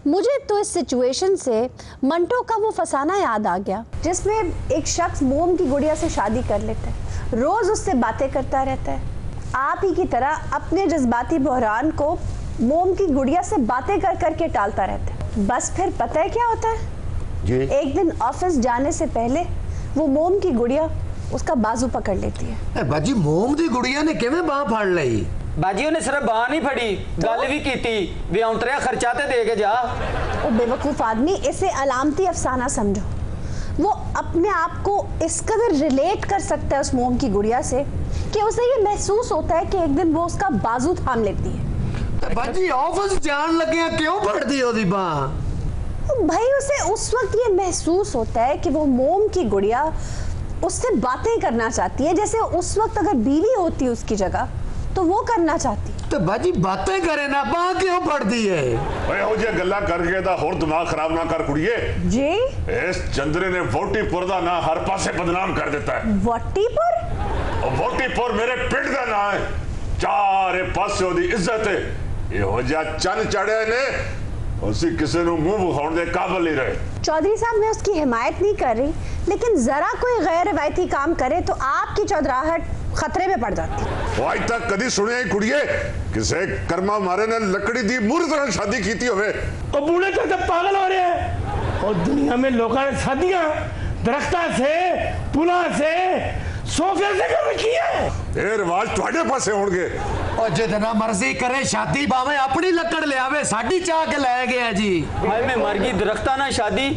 Speaker 1: मुझे तो इस सिचुएशन से मंटो का वो फसाना याद आ गया जिसमें एक शख्स मोम की गुड़िया से शादी कर लेता है, रोज उससे बातें करता रहता है। आप ही की तरह अपने जज्बाती बहरान को मोम की गुड़िया से बातें कर करके टालता रहता है। बस फिर पता है क्या होता है? एक दिन ऑफिस जाने से पहले वो मोम की गुड़िया उसका बाजू पकड़ लेती है।
Speaker 9: बाजी मोम दी गुड़िया ने किवें बाह फड़ लई?
Speaker 8: बाजी ने सिर्फ बाह नहीं फड़ी गल भी कीती वे औंतरिया खर्चा ते दे के जा।
Speaker 1: ओ बेवकूफ आदमी, इसे अलामती अफसाना समझो। वो अपने आप को इस कदर रिलेट कर सकता है उस मोम की गुड़िया से कि उसे ये महसूस होता है कि एक दिन वो उसका बाजू थाम लेती है।
Speaker 9: बाजी ऑफिस जान लगे क्यों फड़दी ओदी बाह?
Speaker 1: भाई उसे उस वक्त ये महसूस होता है कि वो मोम की गुड़िया उससे बातें करना चाहती है, जैसे उस वक्त अगर बीवी होती उसकी जगह तो वो करना चाहती।
Speaker 9: तो बाजी बातें करे ना, बाह क्यों पड़ती है?
Speaker 6: ओए हो जे गल्ला करके दा होर दिमाग खराब ना कर कुड़िए।
Speaker 1: जी
Speaker 6: इस चंद्रे ने वोटीपुर दा ना हर पासे बदनाम कर देता है।
Speaker 1: वोटीपुर?
Speaker 6: वोटीपुर मेरे पिंड दा ना है, चारे पासे ओदी इज्जत है। ये हो जा चन चढ़े ने उसी किसी नु मुंह बुखाउण दे काबिल नहीं रहे।
Speaker 1: चौधरी साहब मैं उसकी हिमायत नहीं कर रही, लेकिन जरा कोई गैर रिवायती काम करे तो आपकी चौधराहट खतरे में पड़ जाती।
Speaker 6: वो आज तक कदी सुने कुड़िए किसे कर्मा मारे ने लकड़ी दी मूर्त नाल शादी कीती होवे।
Speaker 11: और बूढ़े तो पागल हो रहे हैं और दुनिया में लोगों ने शादियां दरख्ता से पुला से सोफे से कर रखी है।
Speaker 6: ये रिवाज ਤੁਹਾਡੇ ਪਾਸੇ होणगे।
Speaker 9: और जितना मर्जी करे शादी भावे अपनी लकड़ ले आवे, साडी चाह के ले गया जी।
Speaker 8: भाई मैं मर गई दरख्ता ना शादी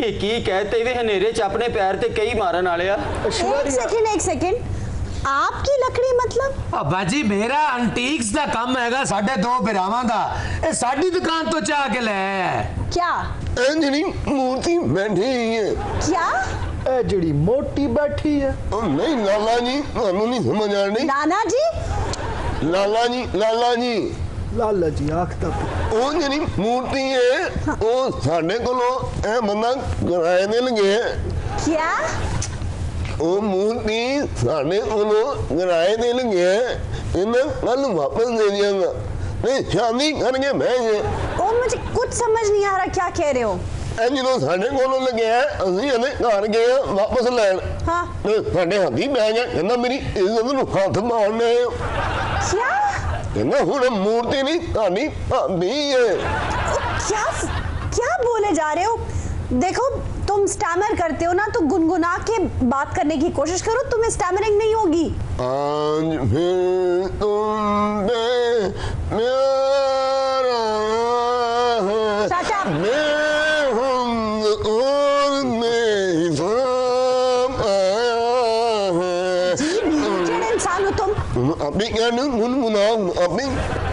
Speaker 8: ये की कहते वे हनेरे च अपने पैर ते कई मारन वाले आ।
Speaker 1: एक सेकंड आपकी लकड़ी मतलब?
Speaker 9: बाजी मेरा एंटीक्स दा काम हैगा साडे दो बिरावां दा, ए साडी दुकान तो चाह के ले आया।
Speaker 1: क्या
Speaker 12: एंजनी मूर्ति बैठी है?
Speaker 1: क्या
Speaker 13: ए जड़ी मोटी बैठी है?
Speaker 12: नहीं लाला जी थानू नहीं समझ आ रही।
Speaker 1: नाना जी?
Speaker 12: लाला जी लाला जी
Speaker 13: लाला जी आखता
Speaker 12: ਉਹ ਜਿਹੜੀ मूर्ति है ਉਹ ਸਾਡੇ ਕੋਲੋਂ ਇਹ ਬੰਦਾ ਕਿਰਾਏ ਤੇ ਲਗੇ।
Speaker 1: क्या
Speaker 12: ਉਹ मूर्ति ਸਾਡੇ ਕੋਲੋਂ ਕਿਰਾਏ ਤੇ ਲਗੇ ਇਹਨਾਂ ਕੱਲ ਵਾਪਸ ਦੇ ਦਿਆਂਗਾ ਨਹੀਂ ਸ਼ਾਦੀ ਕਰਕੇ ਮੈਂ
Speaker 1: ओ मुझे कुछ समझ नहीं आ रहा क्या कह रहे हो।
Speaker 12: ਇਹ ਜਦੋਂ ਸਾਡੇ ਕੋਲੋਂ ਲੱਗਿਆ ਅਸੀਂ ਇਹਨੇ ਘਰ ਗਏ ਵਾਪਸ ਲੈਣ।
Speaker 1: हाँ
Speaker 12: ਸਾਡੇ ਹੱਥੀ ਬਹਿ ਗਿਆ ਕਹਿੰਦਾ ਮੇਰੀ ਇੱਜ਼ਤ ਨੂੰ ਹੱਥ ਮਾਰਨੇ।
Speaker 1: क्या
Speaker 12: ਕਹਿੰਦਾ ਹੁਣ ਮੂਰਤੀ ਨਹੀਂ ਤੁਹਾਡੀ ਭਾਂਦੀ ਹੈ।
Speaker 1: क्या क्या बोले जा रहे हो? देखो तुम स्टैमर करते हो ना, तो गुनगुना के बात करने की कोशिश करो, तुम्हें स्टैमरिंग नहीं होगी।
Speaker 12: आज फिर तुम पे मेरा
Speaker 1: Shut up.
Speaker 12: मैं हम और मैं सब आया है।
Speaker 1: जी नीचे इंसान हो तुम।
Speaker 12: अभी क्या गुनगुनाओ अभी?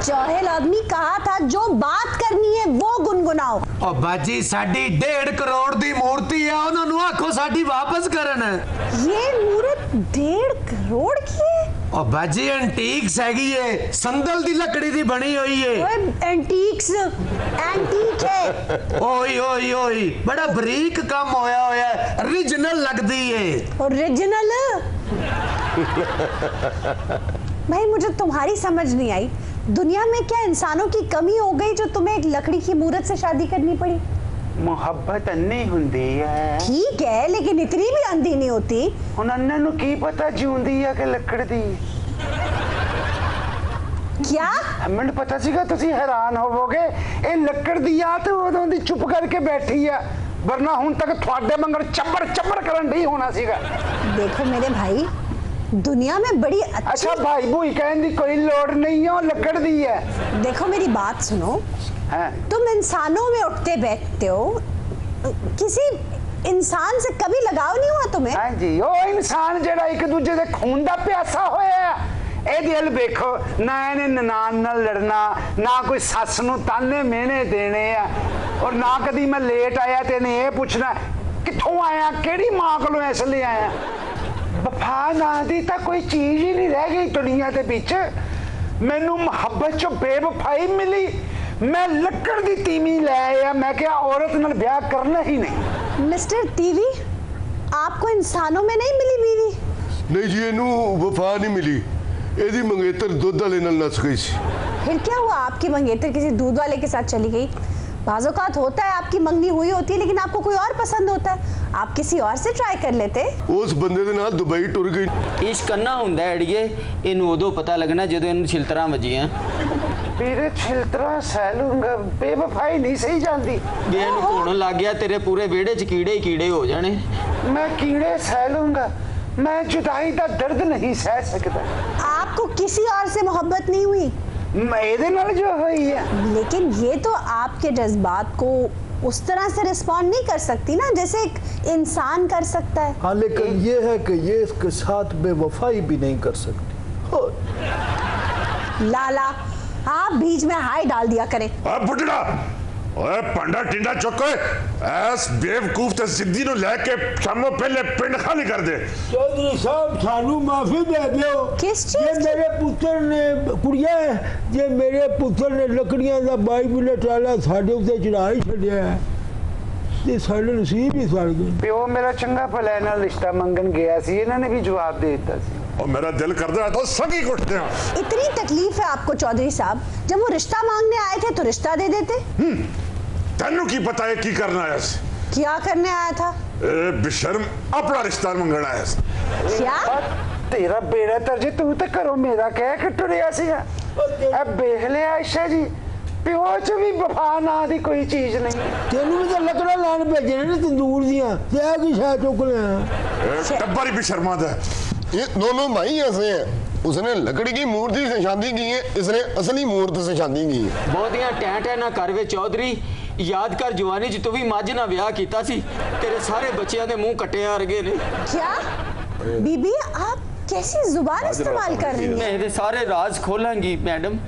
Speaker 1: जाहिल आदमी कहा था जो बात करनी है वो गुनगुनाओ।
Speaker 9: और बाजी साडी 1.5 करोड़ दी मूर्ति है, उन्होंने आखो साडी वापस करन।
Speaker 1: ये मूर्त 1.5 करोड़ की है?
Speaker 9: ਉਹ ਬਾਜੀ ਐਂਟੀਕਸ ਹੈਗੀ ਏ, ਸੰਦਲ ਦੀ ਲੱਕੜੀ ਦੀ ਬਣੀ ਹੋਈ ਏ।
Speaker 1: ਓਏ ਐਂਟੀਕ ਹੈ।
Speaker 9: ਓਏ ਓਏ ਓਏ बड़ा ਬਰੀਕ ਕੰਮ ਹੋਇਆ है, ओरिजिनल लगती है।
Speaker 1: ओरिजिनल? भाई मुझे तुम्हारी समझ नहीं आई, दुनिया में क्या इंसानों की कमी हो गई जो तुम्हें एक लकड़ी की मूरत से शादी करनी पड़ी?
Speaker 7: ਮੁਹੱਬਤ ਅੰਨੀ ਹੁੰਦੀ ਹੈ।
Speaker 1: ठीक है, लेकिन इतनी भी अंधी नहीं होती।
Speaker 7: ਹੁਣ ਅੰਨੇ ਨੂੰ ਕੀ ਪਤਾ ਜਿਉਂਦੀ ਆ ਕਿ ਲੱਕੜ ਦੀ।
Speaker 1: क्या?
Speaker 7: ਮੈਨੂੰ ਪਤਾ ਸੀਗਾ ਤੁਸੀਂ ਹੈਰਾਨ ਹੋਵੋਗੇ, ਇਹ ਲੱਕੜ ਦੀ ਆ ਤੇ ਉਦੋਂ ਦੀ ਚੁੱਪ ਕਰਕੇ ਬੈਠੀ ਆ, ਵਰਨਾ ਹੁਣ ਤੱਕ ਤੁਹਾਡੇ ਮੰਗਰ ਚੱਬੜ ਚੱਬੜ ਕਰਨ ਨਹੀਂ ਹੋਣਾ ਸੀਗਾ।
Speaker 1: देखो मेरे भाई, दुनिया में बड़ी अच्छी।
Speaker 7: अच्छा भाई भूई कहने की कोई लोड़ नहीं है, वो लकड़ दी है।
Speaker 1: देखो मेरी बात सुनो, तुम इंसानों में उठते बैठते हो, किसी इंसान से कभी लगाव नहीं हुआ तुम्हें?
Speaker 7: हाँ जी, वो इंसान जेड़ा एक दूजे दे खून दा प्यासा होया, ਇਹਦੇ ਹਲ ਵੇਖੋ ਨਾ ਇਹਨੇ ਨਨਾਣ ਨਾਲ ਲੜਨਾ, ਨਾ ਕੋਈ ਸੱਸ ਨੂੰ ਤਾਨੇ ਮਿਹਣੇ ਦੇਣੇ ਆ, ਔਰ ਨਾ ਕਦੀ ਮੈਂ ਲੇਟ ਆਇਆ ਤੇ ਇਹਨੇ ਇਹ ਪੁੱਛਣਾ ਕਿੱਥੋਂ ਆਇਆ, ਕਿਹੜੀ ਮਾਂ ਕੋਲੋਂ ਇਸ ਲਈ ਆਇਆ। ਵਫਾ ਨਾਂ ਦੀ ਤਾਂ ਕੋਈ ਚੀਜ਼ ਹੀ ਨਹੀਂ ਰਹਿ ਗਈ ਦੁਨੀਆ ਦੇ ਵਿੱਚ। ਮੈਨੂੰ ਮੁਹੱਬਤ ਚੋਂ ਬੇਵਫਾਈ ਮਿਲੀ, मैं लकड़ दी तीमी ले आया, मैं क्या औरत नाल ब्याह करना ही नहीं।
Speaker 1: मिस्टर टीवी, आपको इंसानों में नहीं मिली बीवी?
Speaker 12: नहीं जी, इनू वफा नहीं मिली, एदी मंगेतर दूध वाले नाल नस गई सी।
Speaker 1: फिर क्या हुआ, आपकी मंगेतर किसी दूध वाले के साथ चली गई? बाज़-औक़ात होता है आपकी मंगनी हुई होती है लेकिन आपको कोई और पसंद होता है, आप किसी और से ट्राई कर लेते।
Speaker 12: उस बंदे दे नाल दुबई टुर गई।
Speaker 8: इश्क करना हुंदा है अड़िए, इनू उदों पता लगना जदों इनू छिलतरां वजियां।
Speaker 7: मेरे छिलतरा सैलूंगा, बेवफाई नहीं सही जाती।
Speaker 8: जे इनू होण लग गया तेरे पूरे विहड़े च कीड़े ही कीड़े हो जाने।
Speaker 7: मैं कीड़े सैलूंगा, मैं जुदाई का दर्द नहीं सह सकता।
Speaker 1: आपको किसी और से मोहब्बत नहीं हुई?
Speaker 7: मेरे नाल जो हुई है,
Speaker 1: लेकिन ये तो आपके जज्बात को उस तरह से रिस्पॉन्ड नहीं कर सकती ना जैसे एक इंसान कर सकता है।
Speaker 13: हाँ, लेकिन ये है कि ये इसके साथ बेवफाई भी नहीं कर सकती।
Speaker 1: लाला, आप बीच में हाय डाल दिया करें।
Speaker 6: बुढ़ा ओए पंडा टिंडा चुक ऐस बेवकूफ ते जिद्दी नु लेके शामों पहले पिंड खाली कर दे।
Speaker 13: चौधरी साहब सानू माफी दे दियो।
Speaker 1: किस चीज?
Speaker 13: ये मेरे पुत्र ने कुड़िया है, ये मेरे पुत्र ने लकड़ियां दा 22 मिनट वाला साडे उत्ते चढ़ा ही छड़िया है ते साडे नसीब ही सड़ गए।
Speaker 7: प्यो मेरा चंगा भला नाल रिश्ता मंगन गया सी, इन्हां ने भी जवाब दे दिता सी।
Speaker 6: और मेरा दिल करता है तो सगी कुटते हैं।
Speaker 1: इतनी तकलीफ है आपको चौधरी साहब, जब वो रिश्ता मांगने आए थे तो रिश्ता दे देते।
Speaker 6: तेनू की पता है की करना है?
Speaker 1: क्या करने आया था?
Speaker 6: बेशर्म अपना रिश्ता मंगना है।
Speaker 1: क्या?
Speaker 7: तेरा बेड़ा तरजे, तू तो करो मेरा कह के टुरिया सी। अब बेहले आयशा जी, प्यो च भी वफा ना दी कोई चीज नहीं।
Speaker 13: तेनू भी तो लकड़ा लान भेजने ने तंदूर दियां, ते आ की शायद चुक ले।
Speaker 6: टब्बर भी शर्मांदा है।
Speaker 12: ये दोनों भाई ऐसे हैं, उसने लकड़ी की मूर्ति से शादी की है, इसने असली मूर्ति से शादी की है।
Speaker 8: बहुतियां टैं ना करवे चौधरी, याद कर जवानी च तू भी मझ ना ब्याह कीता सी, तेरे सारे बच्चियां दे मुंह कट्टे वर्गे ने।
Speaker 1: क्या? बीबी आप कैसी जुबान इस्तेमाल कर रही हैं?
Speaker 8: मैं ये सारे राज खोलांगी मैडम।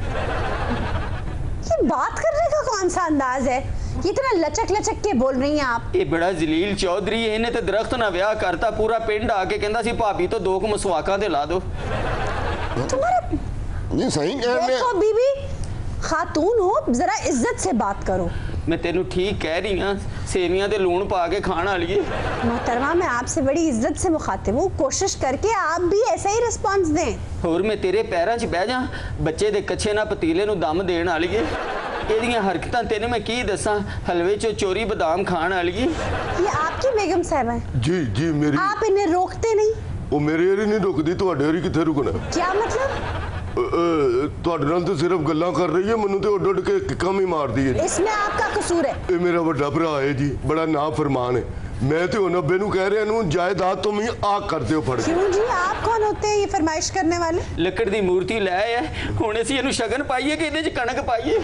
Speaker 1: ये बात करने का कौन सा अंदाज है? इतना लचक लचक के बोल रही हैं आप।
Speaker 8: ये बड़ा जलील चौधरी है, इन्हें तो दरख्त ना ब्याह करता, पूरा पिंड आके कहंदा सी भाभी तो 2 मसवाका दे ला दो।
Speaker 1: तुम्हारा
Speaker 12: नहीं सही कह रहे।
Speaker 1: देखो बीबी, खातून हो, जरा इज्जत से बात करो।
Speaker 8: मैं तेनू ठीक कह रही हाँ, सेवियां दे लूण पा के खाना लिए।
Speaker 1: मोहतरमा, मैं आपसे बड़ी इज्जत से मुखातिब हूँ, कोशिश करके आप भी ऐसा ही रिस्पॉन्स दें।
Speaker 8: और मैं तेरे पैरों 'च बह जा, बच्चे दे कच्चे ना पतीले नू दम देण वाली है। एदियां हरकतां तेने मैं की दसां, हलवे चो चोरी बादाम खाण वाली है।
Speaker 1: ये आपकी बेगम साहब है?
Speaker 12: जी जी मेरी।
Speaker 1: आप इन्हें रोकते नहीं?
Speaker 12: वो मेरे एरी नहीं रुकदी, ਤੁਹਾਡੇ एरी किथे रुकना?
Speaker 1: क्या मतलब?
Speaker 12: ਤੁਹਾਡੇ ਨਾਲ तो सिर्फ गल्लां कर रही है, मैनू तो उड़ उड़ के किक्कां ही मारदी है।
Speaker 1: इसमें आपका कसूर है?
Speaker 12: ये मेरा बड़ा भरा है जी, बड़ा नाफरमान है। मैं तो 90 नू कह रहा हूं जायदाद तो मैं आग करते हो फड़।
Speaker 1: क्यों जी, आप कौन होते हैं ये फरमाइश करने वाले?
Speaker 8: लकड़ दी मूर्ति ले आए हुण असीं इहनूं शगन पाइए कि इहदे च कणक पाइए?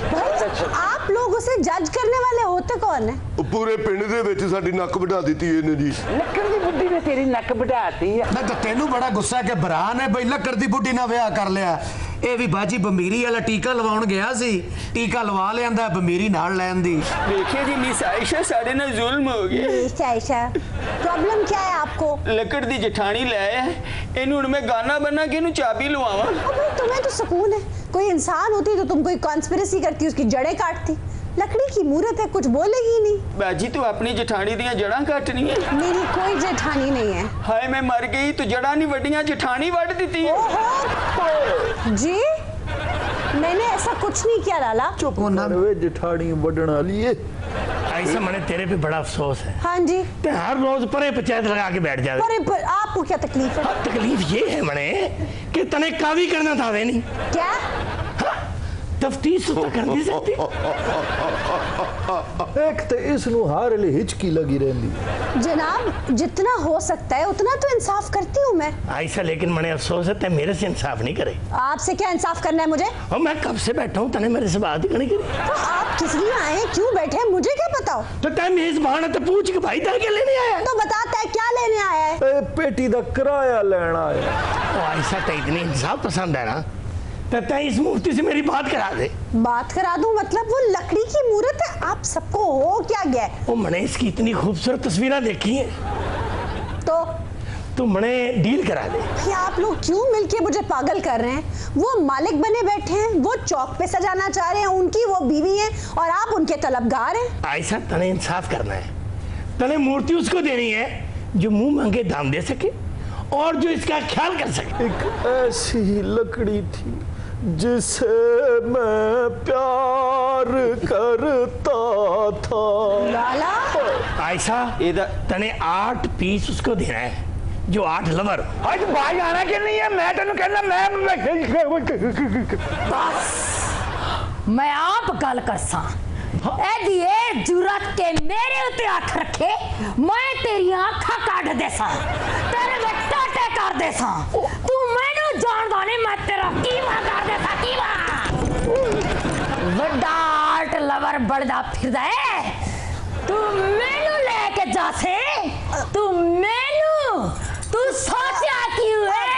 Speaker 1: आप लोग उसे जज करने वाले होते कौन है?
Speaker 12: पूरे पिंड दे विच साडी नक वढा दित्ती इहने जी।
Speaker 7: लकड़ दी बुड्ढी ने तेरी नक वढाती है।
Speaker 9: मैं तो तेनू बड़ा गुस्सा के भरा ने बई लकड़ दी बुड्ढी ना ब्याह कर लिया। ਇਹ ਵੀ ਬਾਜੀ ਬਮੀਰੀ ਵਾਲਾ ਟੀਕਾ ਲਵਾਉਣ ਗਿਆ ਸੀ, ਟੀਕਾ ਲਵਾ ਲਿਆਂਦਾ ਬਮੀਰੀ ਨਾਲ ਲੈਣ ਦੀ।
Speaker 8: देखिए जी मिस आयशा साढ़े ना जुल्म हो गया।
Speaker 1: मिस आयशा, प्रॉब्लम क्या है आपको?
Speaker 8: लकड़ दी जठानी लाया है, इन्हू मैं गाना बना के इन्हू चाबी लवावा।
Speaker 1: अबे तुम्हें तो सुकून है, कोई इंसान होती तो तुम कोई कॉन्स्पिरेसी करती, उसकी जड़ें काटती। लकड़ी की मूरत है, कुछ बोलेगी ही नहीं।
Speaker 8: बाजी तो अपनी जेठानी दियां जड़ां काटनी है।
Speaker 1: मेरी कोई जेठानी नहीं है।
Speaker 8: हाय मैं मर गई तो जड़ा नहीं वड्डियां जेठानी वड देती है।
Speaker 1: जी मैंने ऐसा कुछ नहीं किया लाला।
Speaker 13: चुप होना जेठानी वडन वाली है।
Speaker 11: ऐसा मैंने तेरे पे बड़ा अफसोस है।
Speaker 1: हाँ जी।
Speaker 11: ते हर रोज परे पंचायत लगा के बैठ जावे।
Speaker 1: परे पर आपको क्या तकलीफ है?
Speaker 11: तकलीफ ये है मने कि तने कावी करना था वे नहीं।
Speaker 1: क्या?
Speaker 11: तफ्तीश तो कर नहीं सकती।
Speaker 13: एक तो इसनु हार ले हिचकी लगी रहती।
Speaker 1: जनाब जितना हो सकता है उतना तो इंसाफ करती हूँ मैं।
Speaker 11: ऐसा लेकिन मने अफसोस है ते मेरे से इंसाफ नहीं करे।
Speaker 1: आपसे क्या इंसाफ करना है मुझे?
Speaker 11: और मैं कब से बैठा हूँ, तने मेरे से बात ही नहीं करी।
Speaker 1: तो आप किस लिए आए, क्यों बैठे हैं, मुझे क्या पता?
Speaker 11: तो तय मेजबान है तो पूछ के भाई तय क्या लेने आया?
Speaker 1: तो बताता है क्या लेने आया है?
Speaker 13: पेटी दा किराया लेना है।
Speaker 11: ऐसा तो इतनी इंसाफ पसंद है ना, तो तय इस मुफ्ती से मेरी बात करा दे।
Speaker 1: बात करा दूं मतलब? वो लकड़ी की मूरत है, आप सबको हो क्या गया?
Speaker 11: ओ मैंने इसकी इतनी खूबसूरत तस्वीरें देखी हैं, तो मैंने डील करा दे।
Speaker 1: भाई आप लोग क्यों मिलके मुझे पागल कर रहे हैं? वो मालिक बने बैठे हैं, वो चौक पे सजाना चाह रहे हैं, उनकी वो बीवी है और आप उनके तलबगार हैं।
Speaker 11: ऐसा तने इंसाफ करना है, तने मूर्ति उसको देनी है जो मुंह मांगे दाम दे सके और जो इसका ख्याल कर सके।
Speaker 13: एक ऐसी लकड़ी थी जिसे मैं प्यार करता था।
Speaker 1: लाला
Speaker 11: ऐसा तने 8 पीस उसको देना है, जो 8 लवर।
Speaker 7: आज भाई आना कि नहीं है, मैं तेन कहना
Speaker 5: बस मैं आप गल करसा एदी ए जुरत के मेरे उते आंख रखे, मैं तेरी आंखा काट देसा, तेरे बेटा टे कर देसा। तू मैनू जानदा नहीं, मैं तेरा कीमा कर देसा, कीमा। वड्डा आर्ट लवर बढ़दा फिरदा है, तू मैनू लेके जासे, तू मैनू तू सोचा क्यों है?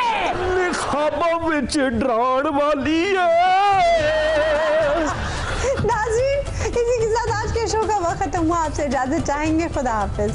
Speaker 13: ख्वाबों विच डराण वाली है।
Speaker 1: नाज़रीन इसी के साथ आज के शो का वक्त खत्म हुआ। आपसे इजाजत चाहेंगे, खुदा हाफिज।